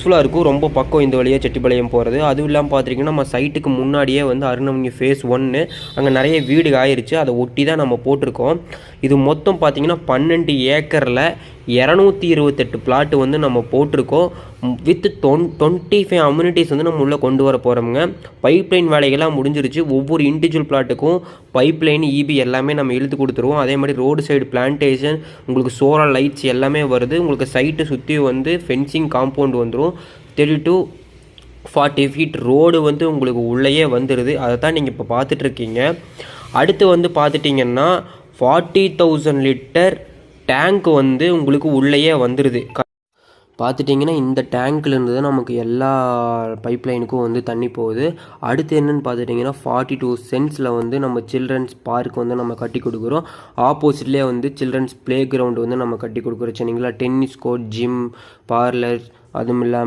யூஸ்ஃபுல்லாக இருக்கும். ரொம்ப பக்கம் இந்த வழியாக செட்டிப்பாளையம் போகிறது. அதுவும் இல்லாமல் பார்த்திங்கன்னா நம்ம சைட்டுக்கு முன்னாடியே வந்து அருணவங்கி ஃபேஸ் 1 அங்கே நிறைய வீடு ஆயிடுச்சு. அதை ஒட்டி தான் நம்ம போட்டிருக்கோம். இது மொத்தம் பார்த்திங்கன்னா 12 ஏக்கரில் 228 பிளாட்டு வந்து நம்ம போட்டிருக்கோம். வித் 25 அம்யூனிட்டிஸ் வந்து நம்ம உள்ளே கொண்டு வர போகிறோமுங்க. பைப்லைன் வேலைகள்லாம் முடிஞ்சிருச்சு. ஒவ்வொரு இண்டிவிஜுவல் பிளாட்டுக்கும் பைப்லைன் இபி எல்லாமே நம்ம இழுத்து கொடுத்துருவோம். அதே மாதிரி ரோடு சைடு பிளான்டேஷன், உங்களுக்கு சோலார் லைட்ஸ் எல்லாமே வருது. உங்களுக்கு சைட்டை சுற்றி வந்து ஃபென்சிங் காம்பவுண்ட் வந்துடும். 30 to 40 ஃபீட் ரோடு வந்து உங்களுக்கு உள்ளேயே வந்துடுது. அதை தான் நீங்கள் இப்போ பார்த்துட்ருக்கீங்க. அடுத்து வந்து பார்த்துட்டிங்கன்னா 40,000 லிட்டர் டேங்க் வந்து உங்களுக்கு உள்ளேயே வந்துடுது. பார்த்துட்டிங்கன்னா இந்த டேங்க்லேருந்து தான் நமக்கு எல்லா பைப்லைனுக்கும் வந்து தண்ணி போகுது. அடுத்து என்னென்னு பார்த்துட்டிங்கன்னா 42 சென்ட்ஸில் வந்து நம்ம சில்ட்ரன்ஸ் பார்க் வந்து நம்ம கட்டி கொடுக்குறோம். ஆப்போசிட்லேயே வந்து சில்ட்ரன்ஸ் ப்ளே கிரவுண்டு வந்து நம்ம கட்டி கொடுக்குறோம். சரிங்களா? டென்னிஸ் கோர்ட், ஜிம், பார்லர், அதுவும் இல்லாமல்